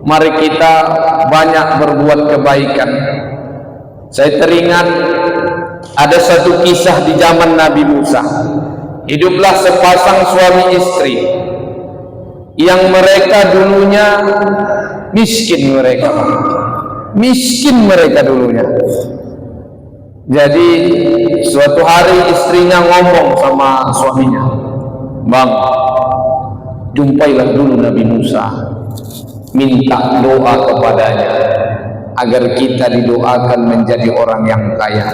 mari kita banyak berbuat kebaikan. Saya teringat ada satu kisah di zaman Nabi Musa. Hiduplah sepasang suami istri yang mereka dulunya miskin mereka dulunya. Jadi suatu hari istrinya ngomong sama suaminya, "Bang, jumpailah dulu Nabi Musa, minta doa kepadanya agar kita didoakan menjadi orang yang kaya."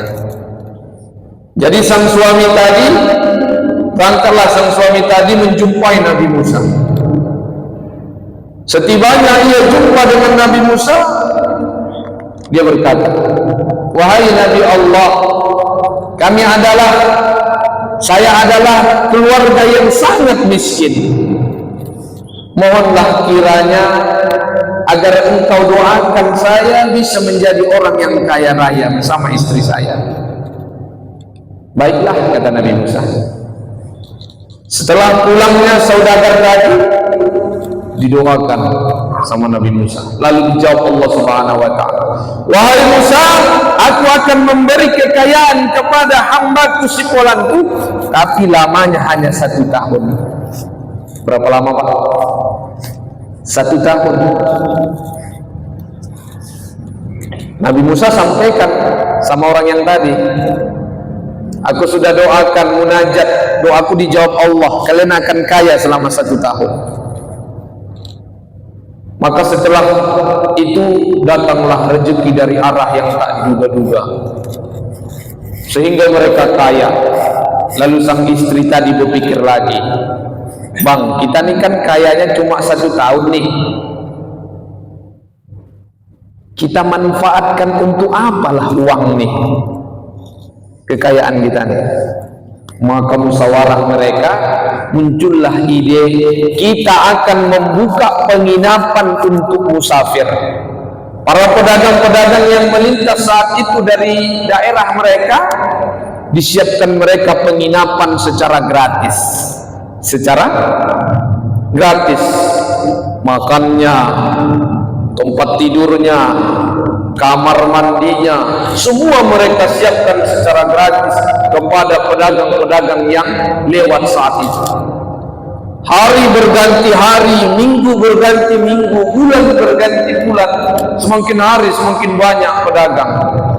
Jadi berangkatlah sang suami tadi menjumpai Nabi Musa. Setibanya ia jumpa dengan Nabi Musa, dia berkata, "Wahai Nabi Allah, saya adalah keluarga yang sangat miskin. Mohonlah kiranya agar engkau doakan saya bisa menjadi orang yang kaya raya bersama istri saya." "Baiklah," kata Nabi Musa. Setelah pulangnya saudagar tadi, didoakan sama Nabi Musa. Lalu dijawab Allah Subhanahu wa ta'ala, "Wahai Musa, aku akan memberi kekayaan kepada hambaku si polanku, tapi lamanya hanya 1 tahun. Berapa lama, Pak? 1 tahun. Nabi Musa sampaikan sama orang yang tadi, "Aku sudah doakan munajat, doaku dijawab Allah, kalian akan kaya selama 1 tahun. Maka setelah itu datanglah rezeki dari arah yang tak diduga-duga, sehingga mereka kaya. Lalu sang istri tadi berpikir lagi, "Bang, kita nih kan kayanya cuma 1 tahun nih. Kita manfaatkan untuk apalah uang nih, kekayaan kita nih." Maka musyawarah mereka, muncullah ide, kita akan membuka penginapan untuk musafir. Para pedagang-pedagang yang melintas saat itu dari daerah mereka, disiapkan mereka penginapan secara gratis. Makannya, tempat tidurnya, kamar mandinya, semua mereka siapkan secara gratis kepada pedagang-pedagang yang lewat saat itu. Hari berganti hari, minggu berganti minggu, bulan berganti bulan. Semakin hari semakin banyak pedagang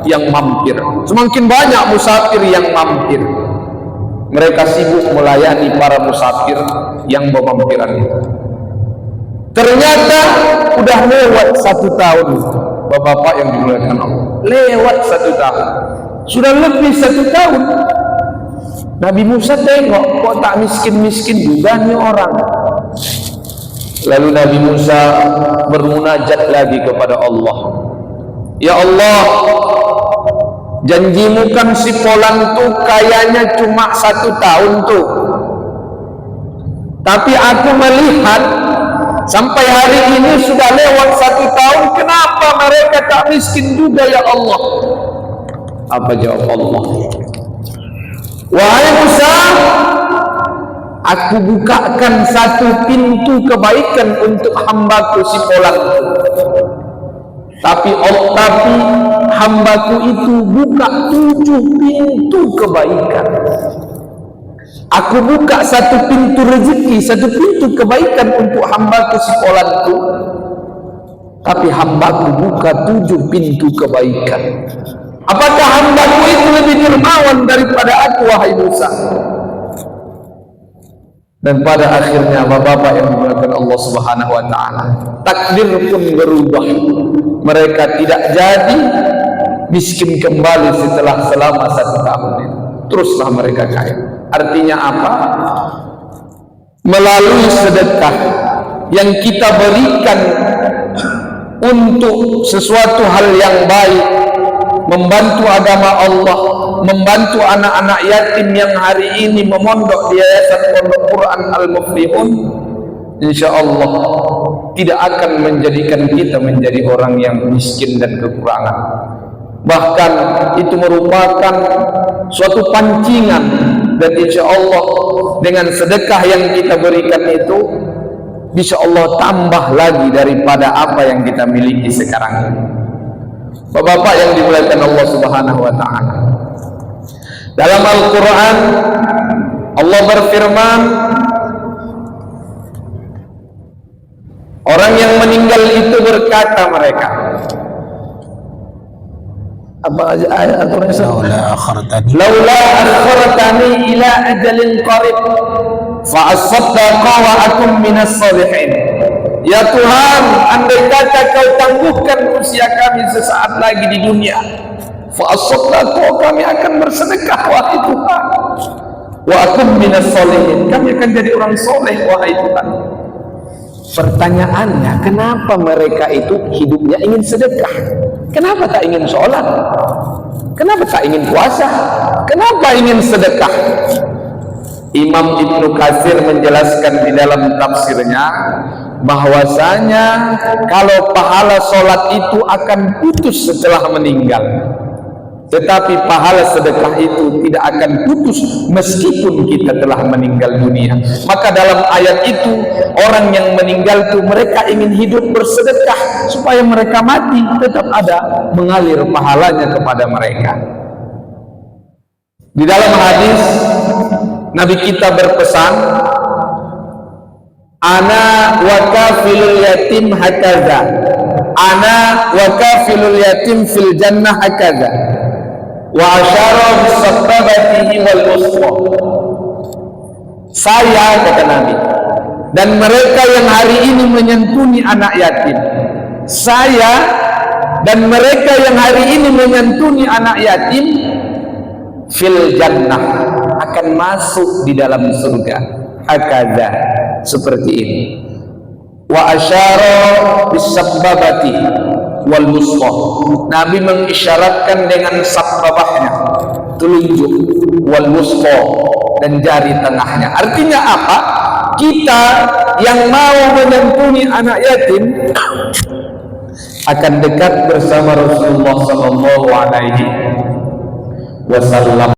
yang mampir, semakin banyak musafir yang mampir. Mereka sibuk melayani para musafir yang bermampiran itu. Ternyata udah lewat 1 tahun, Bapak-bapak yang dimuliakan Allah. Lewat 1 tahun, sudah lebih 1 tahun. Nabi Musa tengok, kok tak miskin-miskin juga nih orang. Lalu Nabi Musa bermunajat lagi kepada Allah, "Ya Allah, janjimu kan si Polan tuh kayaknya cuma 1 tahun tuh. Tapi aku melihat sampai hari ini sudah lewat 1 tahun, kenapa mereka tak miskin juga ya Allah?" Apa jawab Allah? "Wahai Musa, aku bukakan 1 pintu kebaikan untuk hambaku si Polan. Tapi hambaku itu buka 7 pintu kebaikan. Aku buka 1 pintu rezeki, 1 pintu kebaikan untuk hambaku si Polan itu. Tapi hambaku buka 7 pintu kebaikan. Apakah hambaku itu lebih dermawan daripada aku, wahai Musa?" Dan pada akhirnya, Bapak-bapak yang dimuliakan Allah Subhanahu wa ta'ala, takdir pun berubah. Mereka tidak jadi miskin kembali selama 1 tahun itu. Teruslah mereka kaya. Artinya apa? Melalui sedekah yang kita berikan untuk sesuatu hal yang baik, membantu agama Allah, membantu anak-anak yatim yang hari ini memondok di Yayasan Pondok Quran Al-Muflihun, insyaallah tidak akan menjadikan kita menjadi orang yang miskin dan kekurangan. Bahkan itu merupakan suatu pancingan, dan insyaallah dengan sedekah yang kita berikan itu bisa Allah tambah lagi daripada apa yang kita miliki sekarang ini. Bapak-bapak yang dimuliakan Allah Subhanahu wa taala, dalam Al-Quran Allah berfirman, orang yang meninggal itu berkata mereka, apa aja ayat Al-Quran, laula akhartani ila ajalin qarib fa asaddaqa wa akum minas salihin. Ya Tuhan, andai kata kau tangguhkan usia kami sesaat lagi di dunia, fa asaddaqa, kami akan bersedekah wahai Tuhan, wa akum minas salihin, kami akan jadi orang soleh wahai Tuhan. Pertanyaannya, kenapa mereka itu hidupnya ingin sedekah? Kenapa tak ingin sholat? Kenapa tak ingin puasa? Kenapa ingin sedekah? Imam Ibnu Katsir menjelaskan di dalam tafsirnya bahwasanya kalau pahala sholat itu akan putus setelah meninggal, tetapi pahala sedekah itu tidak akan putus meskipun kita telah meninggal dunia. Maka dalam ayat itu, orang yang meninggal itu mereka ingin hidup bersedekah supaya mereka mati tetap ada mengalir pahalanya kepada mereka. Di dalam hadis Nabi kita berpesan, ana wa kafilul yatim hakaza, ana wa kafilul yatim fil jannah hakaza, wa asyara bisababatihi wal usra. Saya, kata Nabi, dan mereka yang hari ini menyantuni anak yatim, saya dan mereka yang hari ini menyantuni anak yatim, fil jannah, akan masuk di dalam surga, hakaza, seperti ini. Wa asyara bisababati wal wusta, Nabi mengisyaratkan dengan sababahnya, telunjuk, wal wusta, dan jari tengahnya. Artinya apa? Kita yang mau menyantuni anak yatim akan dekat bersama Rasulullah sallallahu alaihi wasallam.